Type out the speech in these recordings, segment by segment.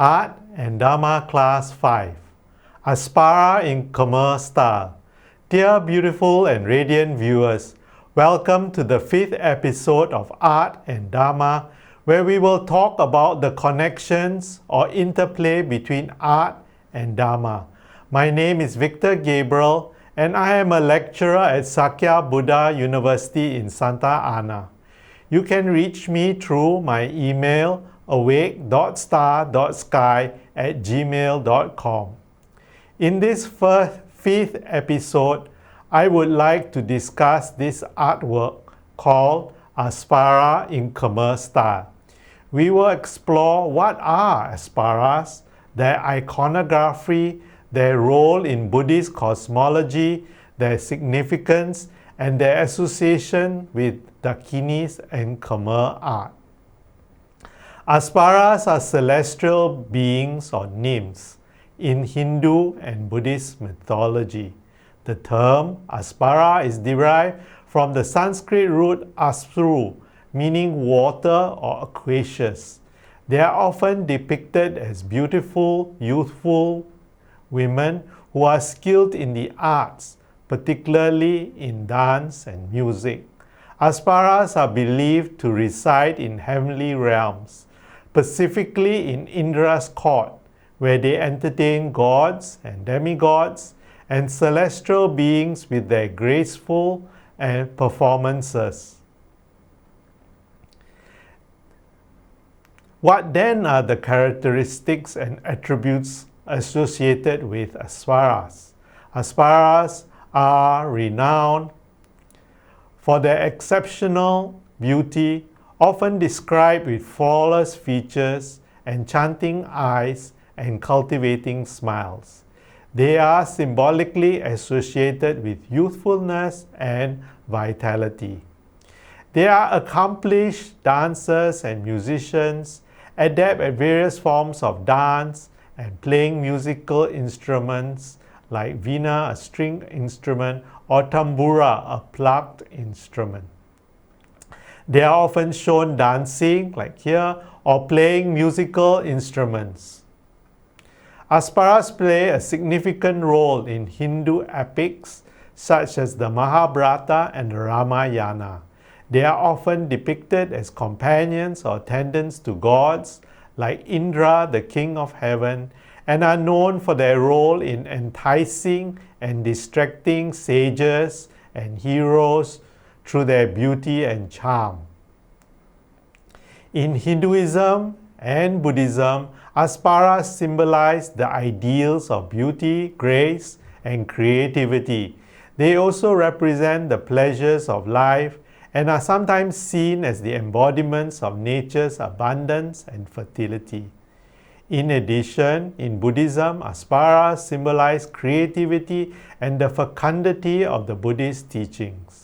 Art and Dharma Class 5, ASPARA in KHMER style. Dear beautiful and radiant viewers, welcome to the 5th episode of Art and Dharma, where we will talk about the connections or interplay between art and Dharma. My name is Victor Gabriel, and I am a lecturer at Sakya Buddha University in Santa Ana. You can reach me through my email awake.star.sky@gmail.com. In this 5th episode, I would like to discuss this artwork called ASPARA in KHMER style. We will explore what are ASPARAs, their iconography, their role in Buddhist cosmology, their significance, and their association with Dakinis and KHMER art. ASPARAs are celestial beings or nymphs in Hindu and Buddhist mythology. The term ASPARA is derived from the Sanskrit root aspru, meaning water or aquacious. They are often depicted as beautiful, youthful women who are skilled in the arts, particularly in dance and music. ASPARAs are believed to reside in heavenly realms, specifically in Indra's court, where they entertain gods and demigods and celestial beings with their graceful and performances. What then are the characteristics and attributes associated with ASPARAs? ASPARAs are renowned for their exceptional beauty, often described with flawless features, enchanting eyes, and cultivating smiles. They are symbolically associated with youthfulness and vitality. They are accomplished dancers and musicians, adept at various forms of dance and playing musical instruments like veena, a string instrument, or tambura, a plucked instrument. They are often shown dancing, like here, or playing musical instruments. ASPARAs play a significant role in Hindu epics such as the Mahabharata and the Ramayana. They are often depicted as companions or attendants to gods like Indra, the king of heaven, and are known for their role in enticing and distracting sages and heroes through their beauty and charm. In Hinduism and Buddhism, ASPARAs symbolize the ideals of beauty, grace, and creativity. They also represent the pleasures of life and are sometimes seen as the embodiments of nature's abundance and fertility. In addition, in Buddhism, ASPARAs symbolize creativity and the fecundity of the Buddhist teachings.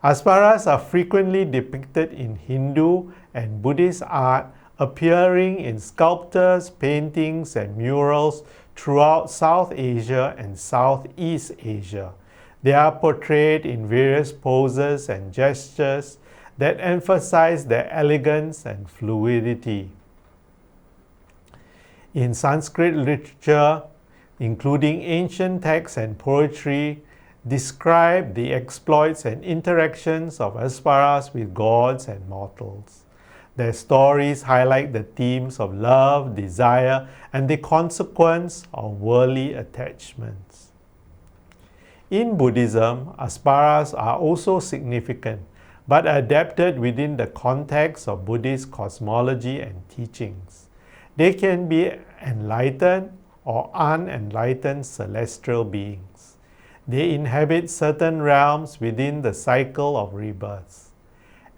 ASPARAs are frequently depicted in Hindu and Buddhist art, appearing in sculptures, paintings, and murals throughout South Asia and Southeast Asia. They are portrayed in various poses and gestures that emphasize their elegance and fluidity. In Sanskrit literature, including ancient texts and poetry, describe the exploits and interactions of ASPARAs with gods and mortals. Their stories highlight the themes of love, desire, and the consequence of worldly attachments. In Buddhism, ASPARAs are also significant, but adapted within the context of Buddhist cosmology and teachings. They can be enlightened or unenlightened celestial beings. They inhabit certain realms within the cycle of rebirths.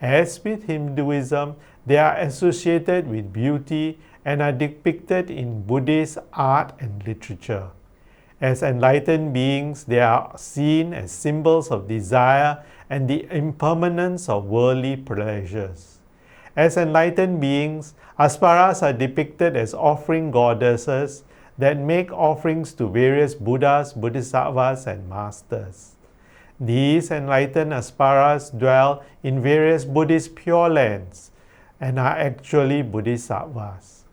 As with Hinduism, they are associated with beauty and are depicted in Buddhist art and literature. As enlightened beings, they are seen as symbols of desire and the impermanence of worldly pleasures. As enlightened beings, ASPARAs are depicted as offering goddesses that make offerings to various Buddhas, Bodhisattvas, and masters. These enlightened ASPARAs dwell in various Buddhist pure lands and are actually Bodhisattvas.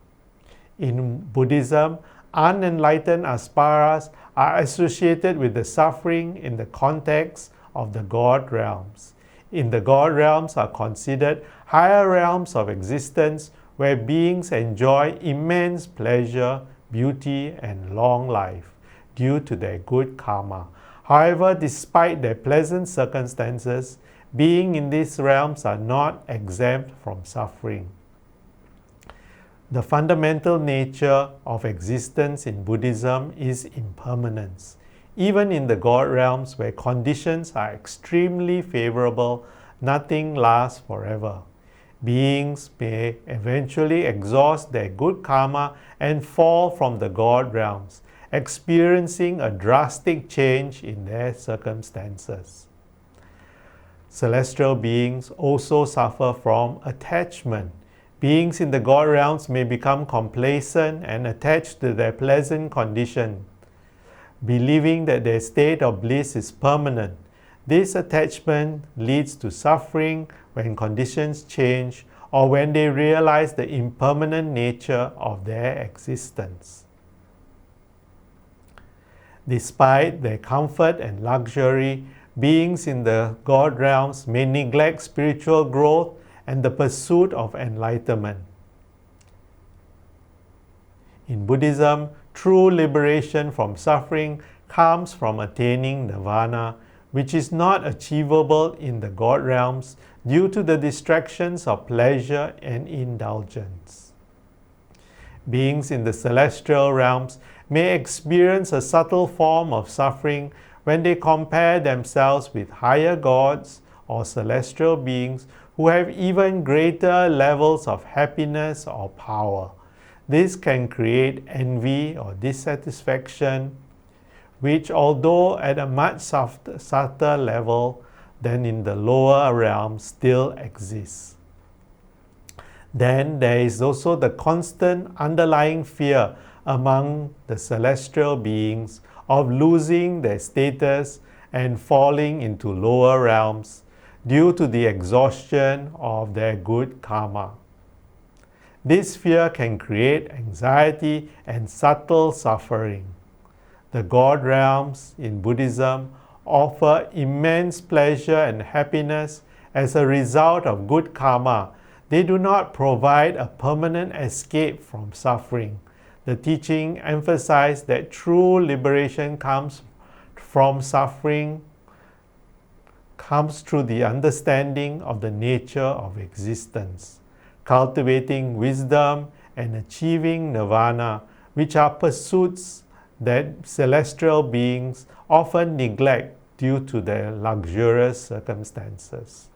In Buddhism, unenlightened asparas are associated with the suffering in the context of the God realms. In the God realms are considered higher realms of existence where beings enjoy immense pleasure, beauty, and long life due to their good karma. However, despite their pleasant circumstances, beings in these realms are not exempt from suffering. The fundamental nature of existence in Buddhism is impermanence. Even in the God realms where conditions are extremely favorable, nothing lasts forever. Beings may eventually exhaust their good karma and fall from the God realms, experiencing a drastic change in their circumstances. Celestial beings also suffer from attachment. Beings in the God realms may become complacent and attached to their pleasant condition, believing that their state of bliss is permanent. This attachment leads to suffering when conditions change or when they realize the impermanent nature of their existence. Despite their comfort and luxury, beings in the God realms may neglect spiritual growth and the pursuit of enlightenment. In Buddhism, true liberation from suffering comes from attaining nirvana, which is not achievable in the God realms due to the distractions of pleasure and indulgence. Beings in the celestial realms may experience a subtle form of suffering when they compare themselves with higher gods or celestial beings who have even greater levels of happiness or power. This can create envy or dissatisfaction, which, although at a much subtler level than in the lower realms, still exists. Then there is also the constant underlying fear among the celestial beings of losing their status and falling into lower realms due to the exhaustion of their good karma. This fear can create anxiety and subtle suffering. The God realms in Buddhism offer immense pleasure and happiness as a result of good karma. They do not provide a permanent escape from suffering. The teaching emphasizes that true liberation comes from suffering, comes through the understanding of the nature of existence, cultivating wisdom and achieving nirvana, which are pursuits that celestial beings often neglect due to their luxurious circumstances.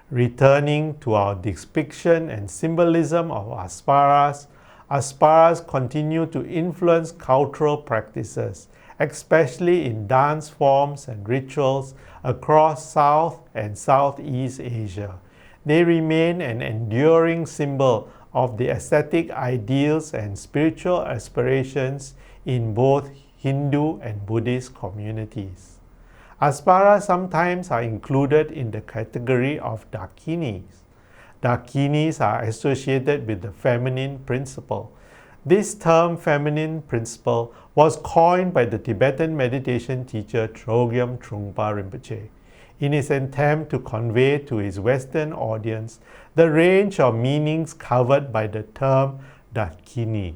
Returning to our depiction and symbolism of asparas, asparas continue to influence cultural practices, especially in dance forms and rituals across South and Southeast Asia. They remain an enduring symbol of the ascetic ideals and spiritual aspirations in both Hindu and Buddhist communities. Asparas sometimes are included in the category of dakinis. Dakinis are associated with the feminine principle. This term, feminine principle, was coined by the Tibetan meditation teacher Chogyam Trungpa Rinpoche in his attempt to convey to his Western audience the range of meanings covered by the term dakini,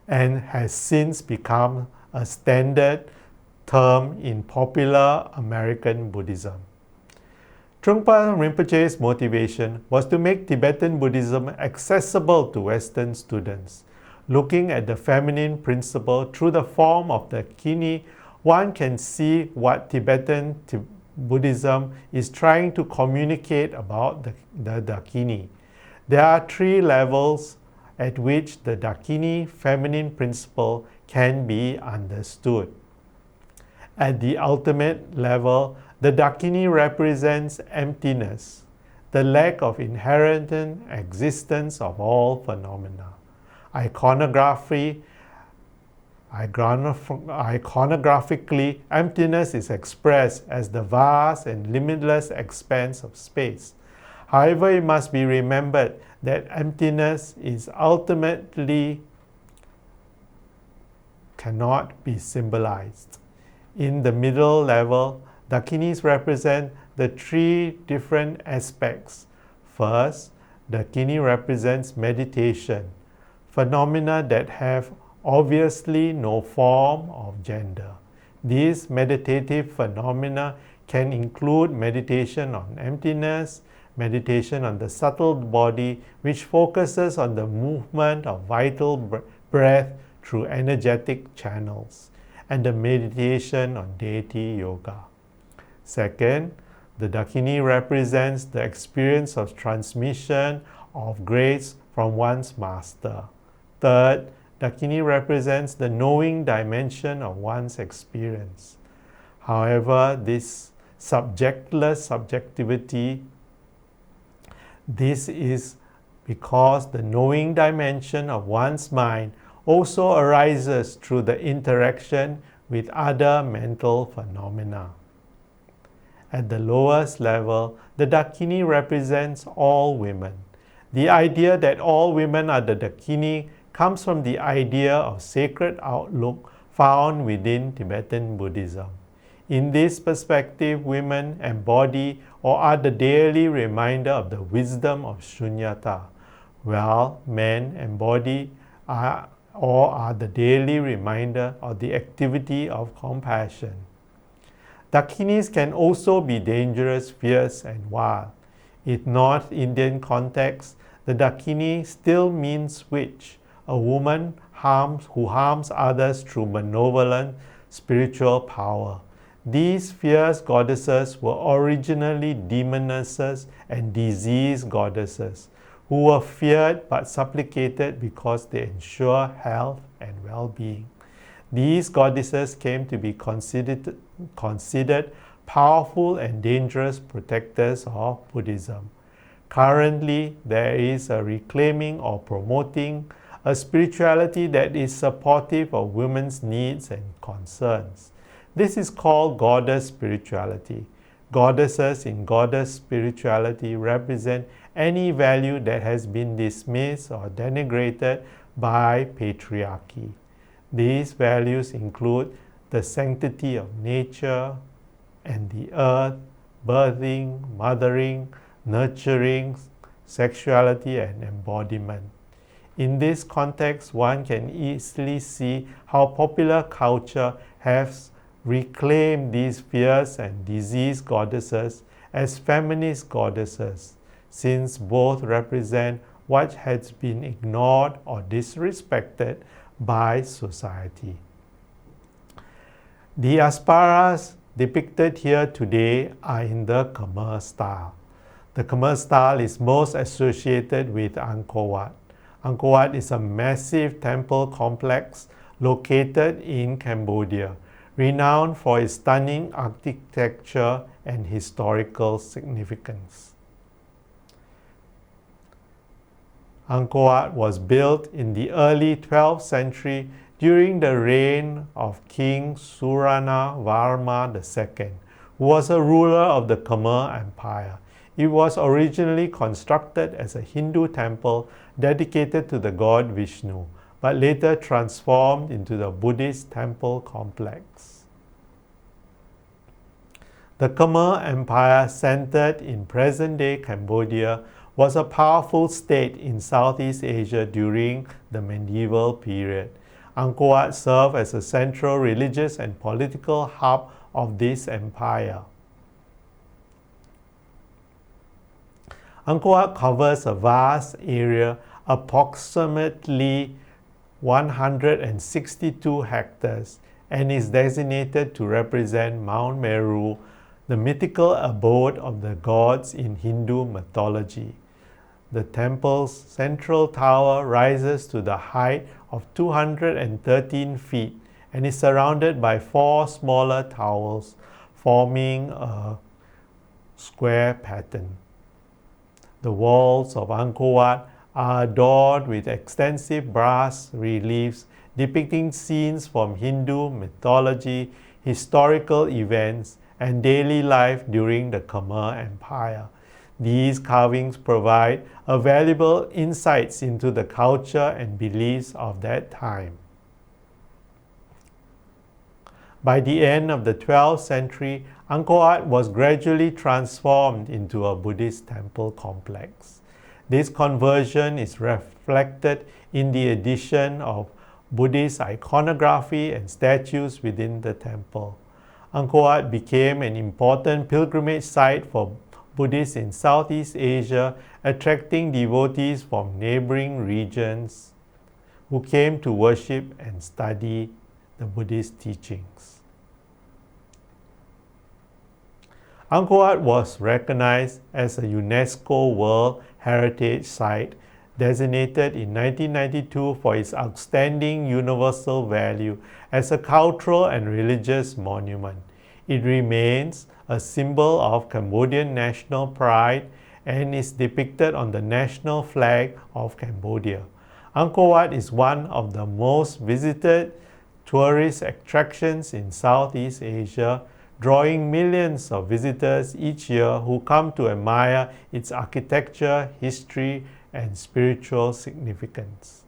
and has since become a standard term in popular American Buddhism. Trungpa Rinpoche's motivation was to make Tibetan Buddhism accessible to Western students. Looking at the feminine principle through the form of the dakini, one can see what Tibetan Buddhism is trying to communicate about the dakini. There are three levels at which the dakini feminine principle can be understood. At the ultimate level, the dakini represents emptiness, the lack of inherent existence of all phenomena. Iconographically, emptiness is expressed as the vast and limitless expanse of space. However, it must be remembered that emptiness is ultimately cannot be symbolized. In the middle level, Dakinis represent the three different aspects. First, Dakini represents meditation, phenomena that have obviously no form of gender. These meditative phenomena can include meditation on emptiness, meditation on the subtle body, which focuses on the movement of vital breath through energetic channels, and the meditation on deity yoga. Second, the Dakini represents the experience of transmission of grace from one's master. Third, Dakini represents the knowing dimension of one's experience. However, this subjectless subjectivity, this is because the knowing dimension of one's mind also arises through the interaction with other mental phenomena. At the lowest level, the Dakini represents all women. The idea that all women are the Dakini comes from the idea of sacred outlook found within Tibetan Buddhism. In this perspective, women embody or are the daily reminder of the wisdom of shunyata, while men embody or are the daily reminder of the activity of compassion. Dakinis can also be dangerous, fierce, and wild. In North Indian context, the Dakini still means witch, a woman who harms others through malevolent spiritual power. These fierce goddesses were originally demonesses and disease goddesses, who were feared but supplicated because they ensure health and well-being. These goddesses came to be considered powerful and dangerous protectors of Buddhism. Currently, there is a reclaiming or promoting a spirituality that is supportive of women's needs and concerns. This is called goddess spirituality. Goddesses in goddess spirituality represent any value that has been dismissed or denigrated by patriarchy. These values include the sanctity of nature and the earth, birthing, mothering, nurturing, sexuality, and embodiment. In this context, one can easily see how popular culture has reclaimed these fierce and diseased goddesses as feminist goddesses, since both represent what has been ignored or disrespected by society. The ASPARAs depicted here today are in the KHMER style. The KHMER style is most associated with Angkor Wat. Angkor Wat is a massive temple complex located in Cambodia, renowned for its stunning architecture and historical significance. Angkor Wat was built in the early 12th century during the reign of King Suranavarma II, who was a ruler of the KHMER Empire. It was originally constructed as a Hindu temple dedicated to the god Vishnu, but later transformed into the Buddhist temple complex. The KHMER Empire, centered in present-day Cambodia, was a powerful state in Southeast Asia during the medieval period. Angkor Wat served as a central religious and political hub of this empire. Angkor Wat covers a vast area, approximately 162 hectares, and is designated to represent Mount Meru, the mythical abode of the gods in Hindu mythology. The temple's central tower rises to the height of 213 feet and is surrounded by 4 smaller towers, forming a square pattern. The walls of Angkor Wat are adorned with extensive brass reliefs depicting scenes from Hindu mythology, historical events, and daily life during the KHMER Empire. These carvings provide a valuable insights into the culture and beliefs of that time. By the end of the 12th century, Angkor Wat was gradually transformed into a Buddhist temple complex. This conversion is reflected in the addition of Buddhist iconography and statues within the temple. Angkor Wat became an important pilgrimage site for Buddhists in Southeast Asia, attracting devotees from neighboring regions who came to worship and study the Buddhist teachings. Angkor Wat was recognized as a UNESCO World Heritage Site designated in 1992 for its outstanding universal value as a cultural and religious monument. It remains a symbol of Cambodian national pride and is depicted on the national flag of Cambodia. Angkor Wat is one of the most visited tourist attractions in Southeast Asia, drawing millions of visitors each year who come to admire its architecture, history, and spiritual significance.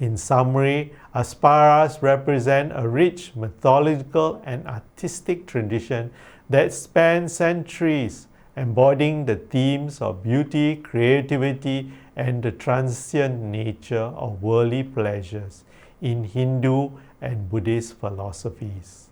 In summary, ASPARAs represent a rich mythological and artistic tradition that spans centuries, embodying the themes of beauty, creativity, and the transient nature of worldly pleasures in Hindu and Buddhist philosophies.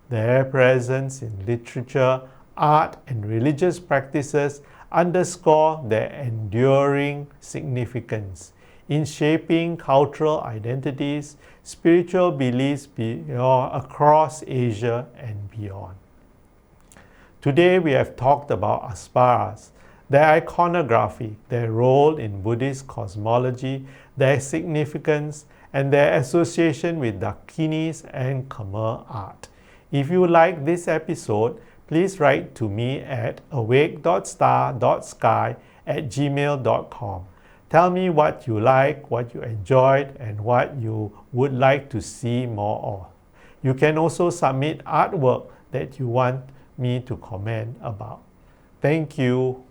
Their presence in literature, art, and religious practices underscore their enduring significance in shaping cultural identities, spiritual beliefs across Asia and beyond. Today we have talked about ASPARAs, their iconography, their role in Buddhist cosmology, their significance, and their association with Dakinis and Khmer art. If you like this episode, please write to me at awake.star.sky@gmail.com. Tell me what you like, what you enjoyed, and what you would like to see more of. You can also submit artwork that you want me to comment about. Thank you.